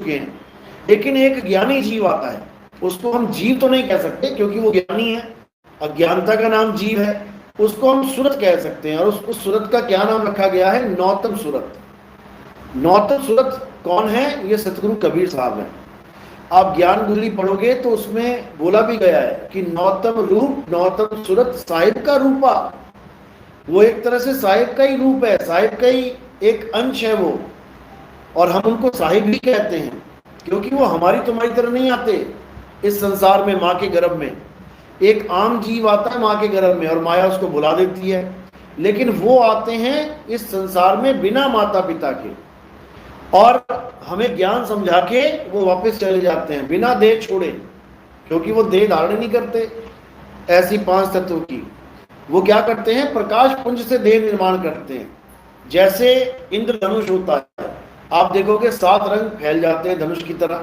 चुके हैं। लेकिन एक ज्ञानी जीव आता है, उसको हम जीव तो नहीं कह सकते क्योंकि वो ज्ञानी है, अज्ञानता का नाम जीव है, उसको हम सूरत कह सकते हैं। और उस सूरत का क्या नाम रखा गया है? नौतम सूरत। नौतम सूरत कौन है? ये सतगुरु कबीर साहब हैं। आप ज्ञान गुजरी पढ़ोगे तो उसमें बोला भी गया है कि नौतम रूप नौतम सूरत साहिब का रूपा। वो एक तरह से साहिब का ही रूप है, साहिब का ही एक अंश है वो, और हम उनको साहिब भी कहते हैं क्योंकि वो हमारी तुम्हारी तरह नहीं आते इस संसार में। माँ के गर्भ में एक आम जीव आता है माँ के गर्भ में और माया उसको बुला देती है, लेकिन वो आते हैं इस संसार में बिना माता पिता के और हमें ज्ञान समझा के वो वापस चले जाते हैं बिना देह छोड़े, क्योंकि वो देह धारण नहीं करते ऐसी 5 तत्वों की। वो क्या करते हैं? प्रकाश पुंज से देह निर्माण करते हैं। जैसे इंद्रधनुष होता है, आप देखोगे 7 रंग फैल जाते हैं धनुष की तरह,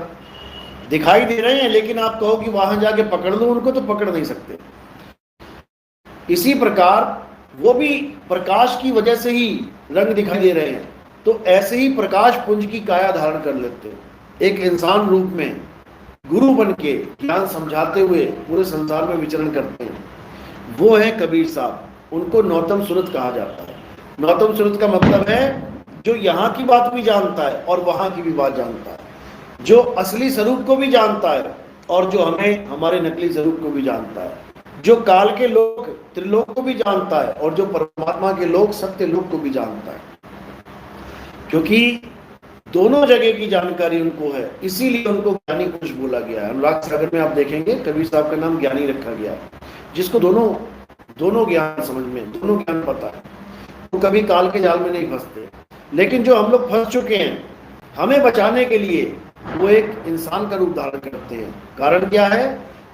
दिखाई दे रहे हैं, लेकिन आप कहो कि वहां जाके पकड़ लो उनको तो पकड़ नहीं सकते। इसी प्रकार वो भी प्रकाश की वजह से ही रंग दिखाई दे रहे हैं, तो ऐसे ही प्रकाश पुंज की काया धारण कर लेते हैं, एक इंसान रूप में गुरु बन के ज्ञान समझाते हुए पूरे संसार में विचरण करते हैं। वो है कबीर साहब, उनको नौतम सूरत कहा जाता है। नौतम सूरत का मतलब है जो यहाँ की बात भी जानता है और वहाँ की भी बात जानता है, जो असली स्वरूप को भी जानता है और जो हमें हमारे नकली स्वरूप को भी जानता है, जो काल के लोग त्रिलोक को भी जानता है और जो परमात्मा के लोग सत्य लोक को भी जानता है, क्योंकि दोनों जगह की जानकारी उनको है, इसीलिए उनको ज्ञानी पुरुष बोला गया है। अनुराग सागर में आप देखेंगे कबीर साहब का नाम ज्ञानी रखा गया है, जिसको दोनों ज्ञान समझ में, दोनों ज्ञान पता है, वो कभी काल के जाल में नहीं फंसते। लेकिन जो हम लोग फंस चुके हैं, हमें बचाने के लिए वो एक इंसान का रूप धारण करते हैं। कारण क्या है?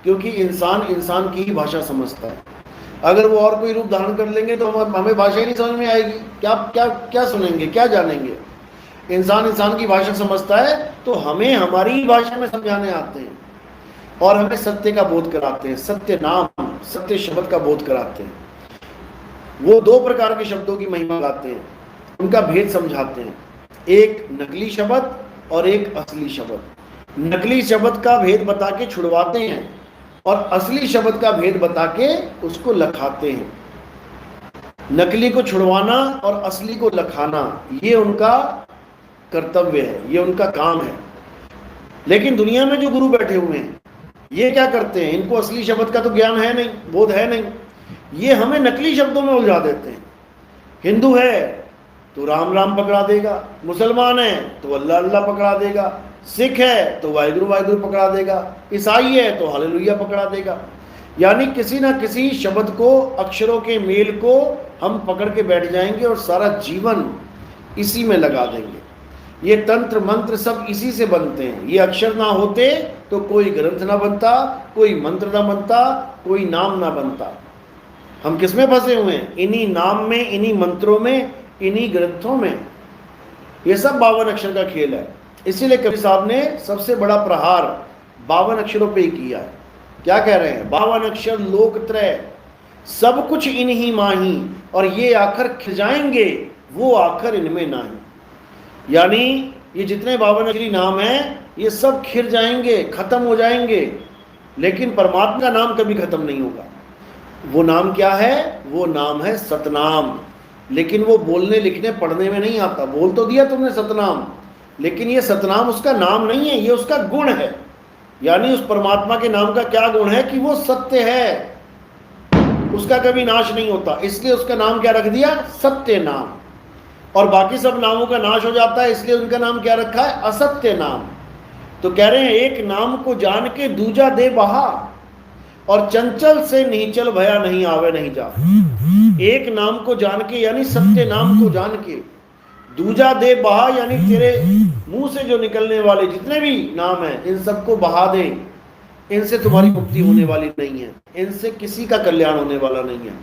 क्योंकि इंसान की ही भाषा समझता है। अगर वो और कोई रूप धारण कर लेंगे तो हमें भाषा ही नहीं समझ में आएगी, क्या सुनेंगे, क्या जानेंगे। इंसान की भाषा समझता है तो हमें हमारी ही भाषा में समझाने आते हैं और हमें सत्य का बोध कराते हैं, सत्य नाम सत्य शब्द का बोध कराते हैं। वो 2 प्रकार के शब्दों की महिमा गाते हैं, उनका भेद समझाते हैं, एक नकली शब्द और एक असली शब्द। नकली शब्द का भेद बता के छुड़वाते हैं और असली शब्द का भेद बता के उसको लखाते हैं। नकली को छुड़वाना और असली को लखाना ये उनका कर्तव्य है, ये उनका काम है। लेकिन दुनिया में जो गुरु बैठे हुए हैं ये क्या करते हैं? इनको असली शब्द का तो ज्ञान है नहीं, बोध है नहीं, ये हमें नकली शब्दों में उलझा देते हैं। हिंदू है तो राम राम पकड़ा देगा, मुसलमान है तो अल्लाह अल्लाह पकड़ा देगा, सिख है तो वाहिगुरु वाहिगुरु पकड़ा देगा, ईसाई है तो हालेलुया पकड़ा देगा। यानी किसी ना किसी शब्द को, अक्षरों के मेल को हम पकड़ के बैठ जाएंगे और सारा जीवन इसी में लगा देंगे। ये तंत्र मंत्र सब इसी से बनते हैं। ये अक्षर ना होते तो कोई ग्रंथ ना बनता, कोई मंत्र ना बनता, कोई नाम ना बनता। हम किस में फंसे हुए हैं? इन्हीं नाम में, इन्हीं मंत्रों में, इन्हीं ग्रंथों में। ये सब 52 अक्षर का खेल है। इसीलिए कबीर साहब ने सबसे बड़ा प्रहार 52 अक्षरों पे ही किया है। क्या कह रहे हैं? 52 अक्षर लोकत्रय सब कुछ इन्हीं माही, और ये आखर खिजाएंगे वो आखर इनमें नाही। यानी ये जितने 52 अक्षरी नाम हैं ये सब खिर जाएंगे, खत्म हो जाएंगे, लेकिन परमात्मा का नाम कभी खत्म नहीं होगा। वो नाम क्या है? वो नाम है सतनाम। लेकिन वो बोलने लिखने पढ़ने में नहीं आता। बोल तो दिया तुमने सतनाम, लेकिन ये सतनाम उसका नाम नहीं है, ये उसका गुण है। यानी उस परमात्मा के नाम का क्या गुण है? कि वो सत्य है, उसका कभी नाश नहीं होता, इसलिए उसका नाम क्या रख दिया? सत्य नाम। और बाकी सब नामों का नाश हो जाता है, इसलिए उनका नाम क्या रखा है? असत्य नाम। तो कह रहे हैं एक नाम को जान के दूजा दे बहा, और चंचल से नीचल भया नहीं आवे नहीं जा। एक नाम को जान के, यानी सत्य नाम को जान के, दूजा दे बहा यानी तेरे मुंह से जो निकलने वाले जितने भी नाम हैं इन सबको बहा दे। इनसे तुम्हारी मुक्ति होने वाली नहीं है, इनसे किसी का कल्याण होने वाला नहीं है।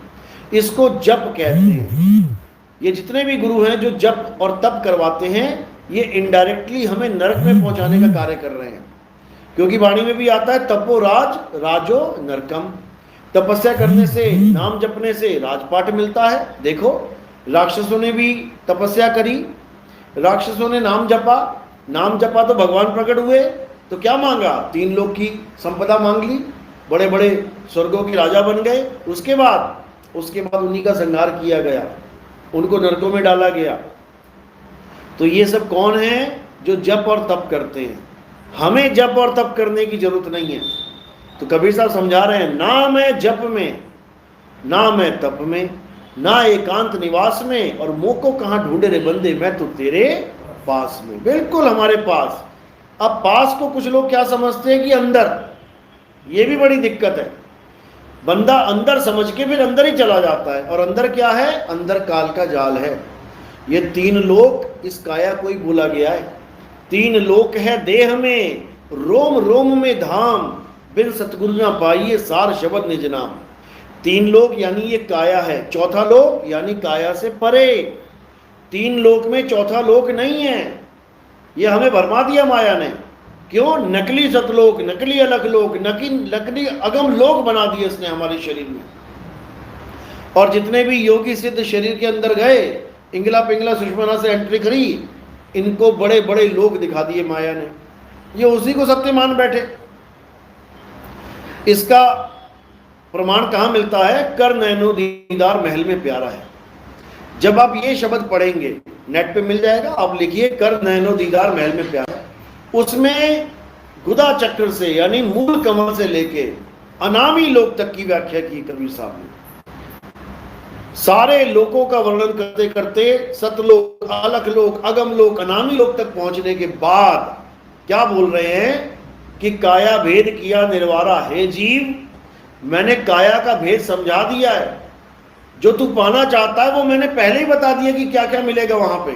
इसको जप कहते हैं। ये जितने भी गुरु हैं जो जप और तप करवाते हैं, ये इनडायरेक्टली हमें नरक में पहुंचाने का कार्य कर रहे हैं। क्योंकि वाणी में भी आता है तपो राज राजो नरकम। तपस्या करने से, नाम जपने से राजपाट मिलता है। देखो राक्षसों ने भी तपस्या करी, राक्षसों ने नाम जपा, नाम जपा तो भगवान प्रकट हुए, तो क्या मांगा? 3 लोक की संपदा मांग ली, बड़े बड़े स्वर्गों के राजा बन गए। उसके बाद उन्हीं का संहार किया गया, उनको नरकों में डाला गया। तो ये सब कौन है? जो जप और तप करते हैं। हमें जप और तप करने की जरूरत नहीं है। तो कबीर साहब समझा रहे हैं, ना मैं जप में, ना मैं तप में, ना एकांत निवास में, और मोह को कहाँ ढूंढे रे बंदे, मैं तो तेरे पास में। बिल्कुल हमारे पास। अब पास को कुछ लोग क्या समझते हैं कि अंदर, ये भी बड़ी दिक्कत है। बंदा अंदर समझ के फिर अंदर ही चला जाता है, और अंदर क्या है? अंदर काल का जाल है। ये 3 लोक इस काया को ही बोला गया है। 3 लोक है देह में, रोम रोम में धाम, बिन सतगुरु ना पाइए सार शब्द निज नाम। 3 लोक यानी ये काया है, चौथा लोक यानी काया से परे। 3 लोक में चौथा लोक नहीं है। ये हमें भरमा दिया माया ने। क्यों? नकली सतलोक, नकली अलग लोक, नकली अगम लोक बना दिए इसने हमारे शरीर में। और जितने भी योगी सिद्ध शरीर के अंदर गए, इंगला पिंगला सुषमना से एंट्री करी, इनको बड़े बड़े लोग दिखा दिए माया ने। ये उसी को सत्य मान बैठे। इसका प्रमाण कहां मिलता है? कर नैनो दीदार महल में प्यारा है। जब आप ये शब्द पढ़ेंगे, नेट पे मिल जाएगा, आप लिखिए कर नैनो दीदार महल में प्यारा। उसमें गुदा चक्र से यानी मूल कमल से लेके अनामी लोक तक की व्याख्या की कबीर साहब ने। सारे लोकों का वर्णन करते करते सतलोक, अलख लोक, अगम लोक, अनामी लोक तक पहुंचने के बाद क्या बोल रहे हैं कि काया भेद किया निर्वारा। हे जीव, मैंने काया का भेद समझा दिया है। जो तू पाना चाहता है वो मैंने पहले ही बता दिया कि क्या क्या मिलेगा वहां पे।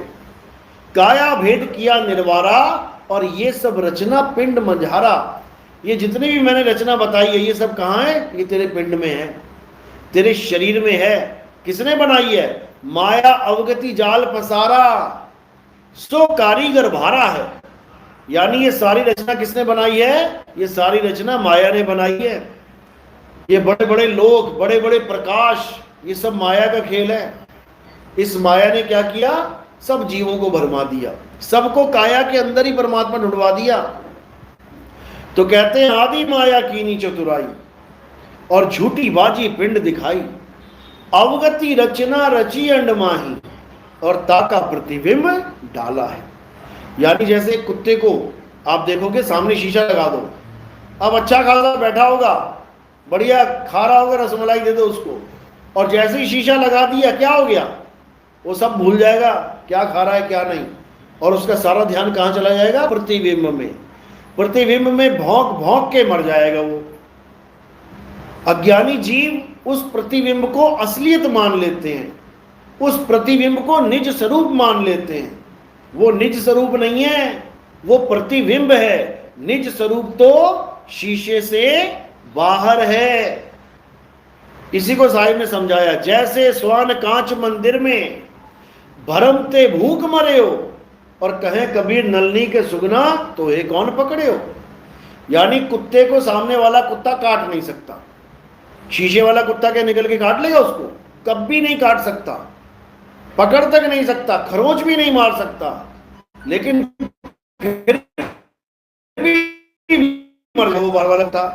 काया भेद किया निर्वारा, और ये सब रचना पिंड मंझारा। ये जितनी भी मैंने रचना बताई है, ये सब कहाँ है? ये तेरे पिंड में है, तेरे शरीर में है। किसने बनाई है? माया अवगति जाल पसारा, सो कारीगर भारा है। यानी ये सारी रचना किसने बनाई है? ये सारी रचना माया ने बनाई है। ये बड़े बड़े लोग, बड़े बड़े प्रकाश, ये सब माया का खेल है। इस माया ने क्या किया? सब जीवों को भरमा दिया, सबको काया के अंदर ही परमात्मा ढूंढवा दिया। तो कहते हैं आदि माया कीनी चतुराई, और झूठी बाजी पिंड दिखाई। अवगति रचना रची अंड माही, और ताका प्रतिबिंब डाला है। यानी जैसे कुत्ते को आप देखोगे, सामने शीशा लगा दो, अब अच्छा खासा बैठा होगा, बढ़िया खा रहा होगा, रसमलाई दे दो उसको, और जैसे ही शीशा लगा दिया क्या हो गया? वो सब भूल जाएगा क्या खा रहा है क्या नहीं, और उसका सारा ध्यान कहाँ चला जाएगा? प्रतिबिंब में। प्रतिबिंब में भौंक भौंक के मर जाएगा वो। अज्ञानी जीव उस प्रतिबिंब को असलियत मान लेते हैं, उस प्रतिबिंब को निज स्वरूप मान लेते हैं। वो निज स्वरूप नहीं है, वो प्रतिबिंब है। निज स्वरूप तो शीशे से बाहर है। इसी को साहिब ने समझाया, जैसे स्वान कांच मंदिर में भरमते भूख मरे हो, और कहें कबीर नलनी के सुगना तो ये कौन पकड़े हो। यानी कुत्ते को सामने वाला कुत्ता काट नहीं सकता। शीशे वाला कुत्ता क्या निकल के काट लेगा उसको? कभी नहीं काट सकता, पकड़ तक नहीं सकता, खरोंच भी नहीं मार सकता, लेकिन फिर भी मर वो वाला था।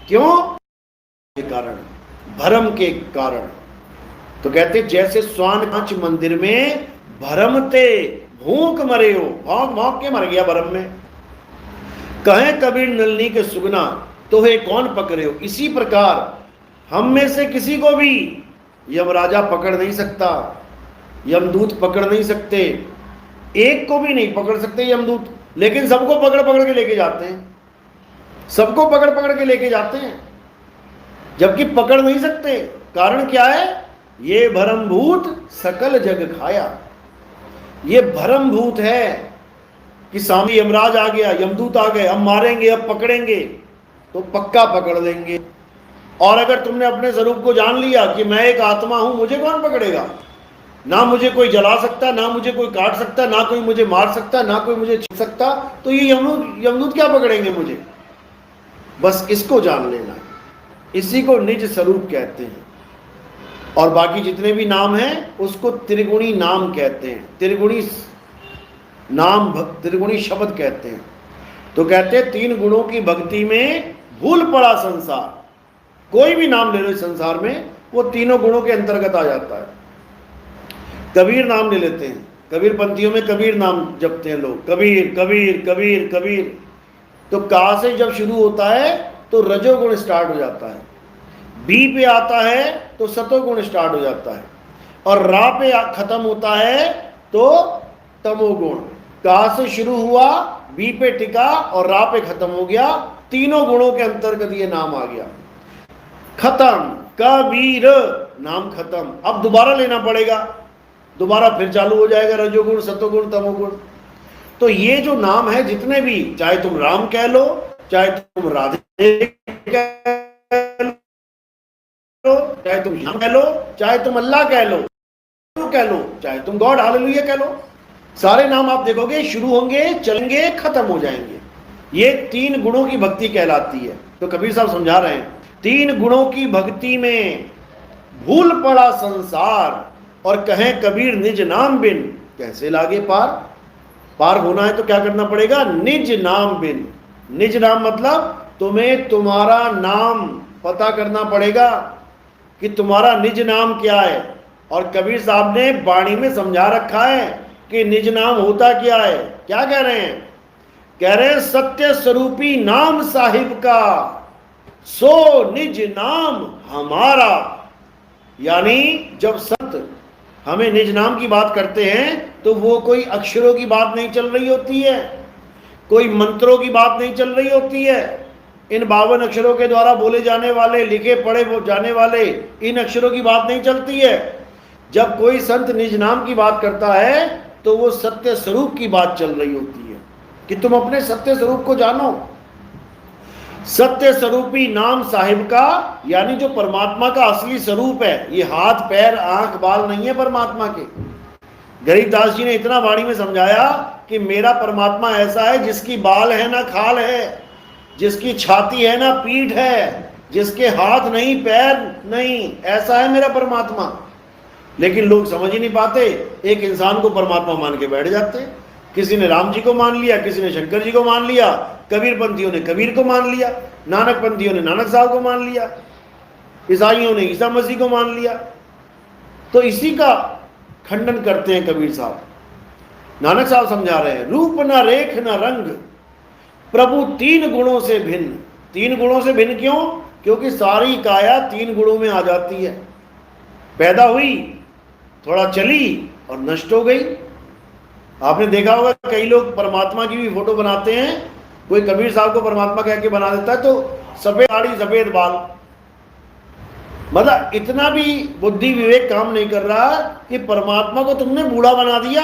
क्यों? के कारण, भरम के कारण। तो कहते जैसे स्वान कांच मंदिर में भरमते भूख मरे हो, भौंक भौंक के मर गया भरम में। कहें कबीर नलनी के सुगना तो हे कौन पकड़े हो। इसी प्रकार हम में से किसी को भी यमराजा पकड़ नहीं सकता, यमदूत पकड़ नहीं सकते, एक को भी नहीं पकड़ सकते यमदूत, लेकिन सबको पकड़ पकड़ के लेके जाते हैं, सबको पकड़ पकड़ के लेके जाते हैं, जबकि पकड़ नहीं सकते। कारण क्या है? ये भरमभूत सकल जग खाया। ये भरमभूत है कि सामने यमराज आ गया, यमदूत आ गए, अब मारेंगे, अब पकड़ेंगे, तो पक्का पकड़ लेंगे। और अगर तुमने अपने स्वरूप को जान लिया कि मैं एक आत्मा हूं, मुझे कौन पकड़ेगा? ना मुझे कोई जला सकता, ना मुझे कोई काट सकता, ना कोई मुझे मार सकता, ना कोई मुझे छीन सकता, तो ये यमदूत क्या पकड़ेंगे मुझे? बस इसको जान लेना, इसी को निज स्वरूप कहते हैं। और बाकी जितने भी नाम हैं उसको त्रिगुणी नाम कहते हैं। त्रिगुणी नाम त्रिगुणी शब्द कहते हैं। तो कहते हैं 3 गुणों की भक्ति में भूल पड़ा संसार। कोई भी नाम ले लो इस संसार में, वो तीनों गुणों के अंतर्गत आ जाता है। कबीर नाम ले लेते हैं, कबीर पंथियों में कबीर नाम जपते हैं लोग, कबीर कबीर कबीर कबीर। तो का से जब शुरू होता है तो रजोगुण स्टार्ट हो जाता है, बी पे आता है तो सतोगुण स्टार्ट हो जाता है, और रा पे खत्म होता है तो तमोगुण। का से शुरू हुआ, बी पे टिका और रा पे खत्म हो गया, तीनों गुणों के अंतर्गत ये नाम आ गया। खत्म, कबीर नाम खत्म। अब दोबारा लेना पड़ेगा, दोबारा फिर चालू हो जाएगा रजोगुण सतोगुण तमोगुण। तो ये जो नाम है जितने भी, चाहे तुम राम कह लो, चाहे तुम राधे कह लो, चाहे तुम श्याम कह लो, चाहे तुम अल्लाह कह लो, चाहे तुम गॉड हालेलुया कह लो, सारे नाम आप देखोगे शुरू होंगे, चलेंगे, खत्म हो जाएंगे। ये 3 गुणों की भक्ति कहलाती है। तो कबीर साहब समझा रहे हैं 3 गुणों की भक्ति में भूल पड़ा संसार, और कहें कबीर निज नाम बिन कैसे लागे पार। पार होना है तो क्या करना पड़ेगा? निज नाम बिन। निज नाम मतलब तुम्हें तुम्हारा नाम पता करना पड़ेगा कि तुम्हारा निज नाम क्या है। और कबीर साहब ने वाणी में समझा रखा है कि निज नाम होता क्या है। क्या कह रहे हैं? कह रहे हैं सत्य स्वरूपी नाम साहिब का, सो निज नाम हमारा। यानी जब संत हमें निज नाम की बात करते हैं तो वो कोई अक्षरों की बात नहीं चल रही होती है, कोई मंत्रों की बात नहीं चल रही होती है। इन 52 अक्षरों के द्वारा बोले जाने वाले, लिखे पढ़े जाने वाले इन अक्षरों की बात नहीं चलती है। जब कोई संत निज नाम की बात करता है तो वो सत्य स्वरूप की बात चल रही होती है कि तुम अपने सत्य स्वरूप को जानो। सत्य स्वरूपी नाम साहिब का, यानी जो परमात्मा का असली स्वरूप है। ये हाथ पैर आंख बाल नहीं है परमात्मा के। गरीबदास जी ने इतना वाणी में समझाया कि मेरा परमात्मा ऐसा है जिसकी बाल है ना खाल है, जिसकी छाती है ना पीठ है, जिसके हाथ नहीं पैर नहीं, ऐसा है मेरा परमात्मा। लेकिन लोग समझ ही नहीं पाते, एक इंसान को परमात्मा मान के बैठ जाते हैं। किसी ने राम जी को मान लिया, किसी ने शंकर जी को मान लिया, कबीर पंथियों ने कबीर को मान लिया, नानक पंथियों ने नानक साहब को मान लिया, ईसाइयों ने ईसा मसीह को मान लिया। तो इसी का खंडन करते हैं कबीर साहब। नानक साहब समझा रहे हैं रूप न रेख न रंग प्रभु 3 गुणों से भिन्न। 3 गुणों से भिन्न क्यों? क्योंकि सारी काया 3 गुणों में आ जाती है। पैदा हुई, थोड़ा चली और नष्ट हो गई। आपने देखा होगा कई लोग परमात्मा की भी फोटो बनाते हैं, कोई कबीर साहब को परमात्मा कह के बना देता है तो सफेद दाढ़ी सफेद बाल। मतलब इतना भी बुद्धि विवेक काम नहीं कर रहा कि परमात्मा को तुमने बूढ़ा बना दिया।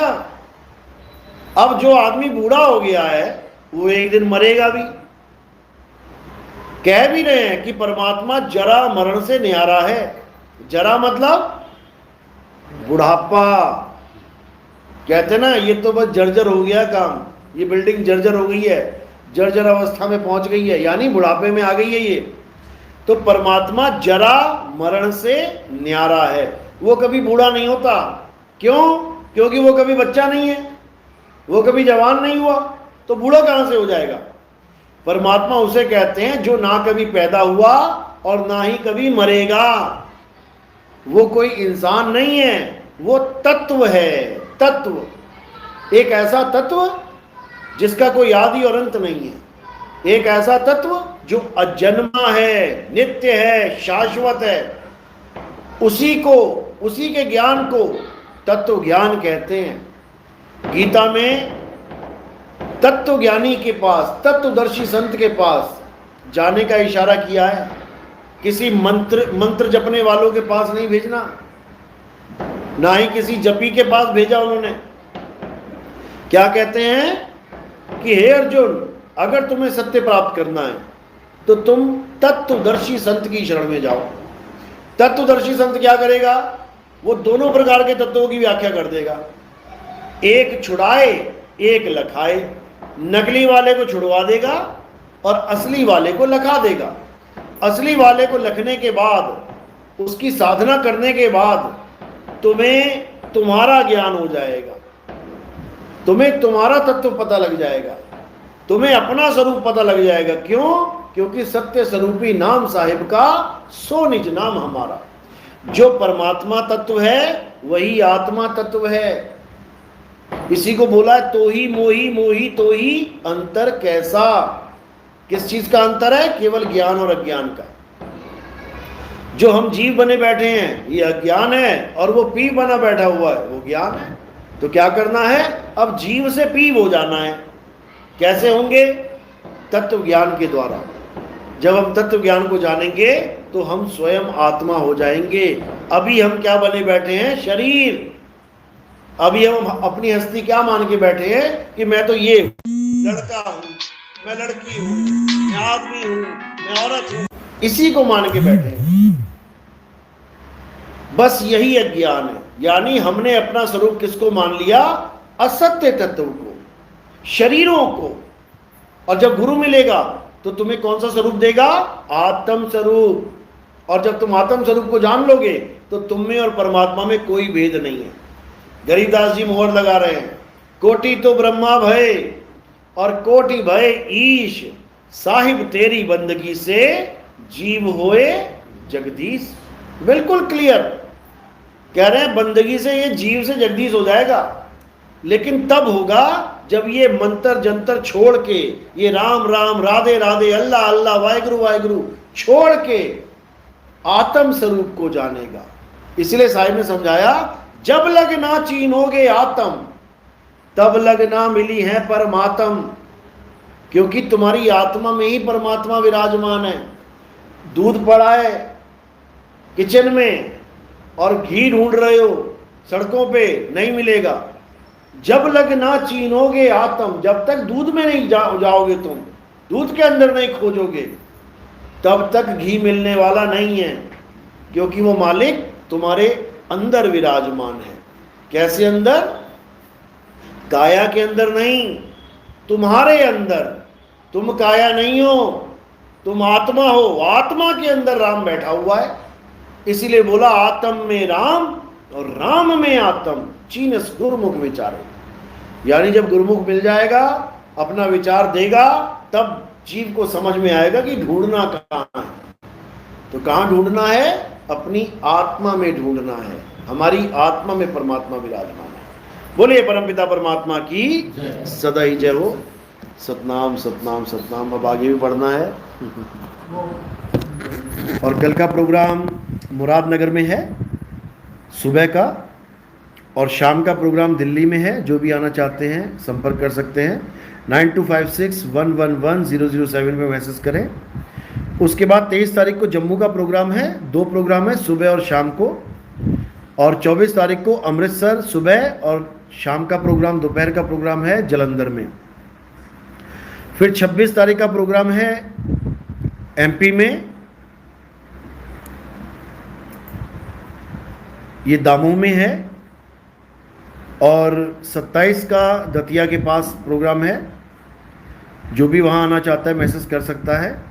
अब जो आदमी बूढ़ा हो गया है वो एक दिन मरेगा भी। कह भी रहे हैं कि परमात्मा जरा मरण से न्यारा है। जरा मतलब बुढ़ापा। कहते ना ये तो बस जर्जर हो गया काम, ये बिल्डिंग जर्जर हो गई है, जर्जर अवस्था में पहुंच गई है, यानी बुढ़ापे में आ गई है ये। तो परमात्मा जरा मरण से न्यारा है, वो कभी बूढ़ा नहीं होता। क्यों? क्योंकि वो कभी बच्चा नहीं है, वो कभी जवान नहीं हुआ, तो बूढ़ा कहां से हो जाएगा? परमात्मा उसे कहते हैं जो ना कभी पैदा हुआ और ना ही कभी मरेगा। वो कोई इंसान नहीं है, वो तत्व है। तत्व, एक ऐसा तत्व जिसका कोई आदि और अंत नहीं है। एक ऐसा तत्व जो अजन्मा है, नित्य है, शाश्वत है। उसी को, उसी के ज्ञान को तत्व ज्ञान कहते हैं। गीता में तत्व ज्ञानी के पास, तत्वदर्शी संत के पास जाने का इशारा किया है। किसी मंत्र जपने वालों के पास नहीं भेजना, ना ही किसी जपी के पास भेजा उन्होंने। क्या कहते हैं कि हे अर्जुन, अगर तुम्हें सत्य प्राप्त करना है तो तुम तत्वदर्शी संत की शरण में जाओ। तत्वदर्शी संत क्या करेगा? वो दोनों प्रकार के तत्वों की व्याख्या कर देगा। एक छुड़ाए, एक लखाए। नकली वाले को छुड़वा देगा और असली वाले को लखा देगा। असली वाले को लखने के बाद, उसकी साधना करने के बाद तुम्हें तुम्हारा ज्ञान हो जाएगा। तुम्हें तुम्हारा तत्व पता लग जाएगा, तुम्हें अपना स्वरूप पता लग जाएगा। क्यों? क्योंकि सत्य स्वरूपी नाम साहिब का सो निज नाम हमारा। जो परमात्मा तत्व है वही आत्मा तत्व है। इसी को बोला है तो ही मोही, मोही तो ही अंतर कैसा। किस चीज का अंतर है? केवल ज्ञान और अज्ञान का। जो हम जीव बने बैठे हैं ये अज्ञान है, और वो पीव बना बैठा हुआ है वो ज्ञान है। तो क्या करना है? अब जीव से पीव हो जाना है। कैसे होंगे? तत्व ज्ञान के द्वारा। जब हम तत्व ज्ञान को जानेंगे तो हम स्वयं आत्मा हो जाएंगे। अभी हम क्या बने बैठे हैं? शरीर। अभी हम अपनी हस्ती क्या मान के बैठे हैं कि मैं तो ये लड़का हूं, मैं लड़की हूं, मैं आदमी हूं, मैं औरत हूं, इसी को मान के बैठे हैं। बस यही अज्ञान है। यानी हमने अपना स्वरूप किसको मान लिया? असत्य तत्व को, शरीरों को। और जब गुरु मिलेगा तो तुम्हें कौन सा स्वरूप देगा? आत्म स्वरूप। और जब तुम आत्म स्वरूप को जान लोगे तो तुम में और परमात्मा में कोई भेद नहीं है। गरीबदास जी मोहर लगा रहे हैं, कोटि तो ब्रह्मा भय और कोटि भय ईश, साहिब तेरी बंदगी से जीव होए जगदीश। बिल्कुल क्लियर कह रहे हैं, बंदगी से ये जीव से जगदीश हो जाएगा। लेकिन तब होगा जब ये मंत्र जंतर छोड़ के, ये राम राम राधे राधे अल्लाह अल्लाह वाहिगुरु वाहिगुरु छोड़ के आत्म स्वरूप को जानेगा। इसलिए साहिब ने समझाया, जब लग ना चीनोगे आत्म तब लग ना मिली है परमात्म। क्योंकि तुम्हारी आत्मा में ही परमात्मा विराजमान है। दूध पड़ा है किचन में और घी ढूंढ रहे हो सड़कों पे, नहीं मिलेगा। जब लग ना चीनोगे आत्म, जब तक दूध में नहीं जाओगे तुम, दूध के अंदर नहीं खोजोगे, तब तक घी मिलने वाला नहीं है। क्योंकि वो मालिक तुम्हारे अंदर विराजमान है। कैसे अंदर? काया के अंदर नहीं, तुम्हारे अंदर। तुम काया नहीं हो, तुम आत्मा हो। आत्मा के अंदर राम बैठा हुआ है। इसीलिए बोला आत्म में राम और राम में आत्म, चीनस गुरुमुख विचारे। यानी जब गुरुमुख मिल जाएगा, अपना विचार देगा, तब जीव को समझ में आएगा कि ढूंढना कहाँ है। तो कहाँ ढूंढना है? अपनी आत्मा में ढूंढना है। हमारी आत्मा में परमात्मा विराजमान है। बोलिए परमपिता परमात्मा की सदा ही जय हो। सतनाम सतनाम सतनाम। अब आगे भी बढ़ना है। और कल का प्रोग्राम मुरादनगर में है सुबह का, और शाम का प्रोग्राम दिल्ली में है। जो भी आना चाहते हैं संपर्क कर सकते हैं। 9256111007 में मैसेज करें। उसके बाद 23 तारीख को जम्मू का प्रोग्राम है। 2 प्रोग्राम है, सुबह और शाम को। और 24 तारीख को अमृतसर सुबह और शाम का प्रोग्राम, दोपहर का प्रोग्राम है जलंधर में। फिर 26 तारीख का प्रोग्राम है एमपी में, ये दामोह में है। और 27 का दतिया के पास प्रोग्राम है। जो भी वहाँ आना चाहता है मैसेज कर सकता है।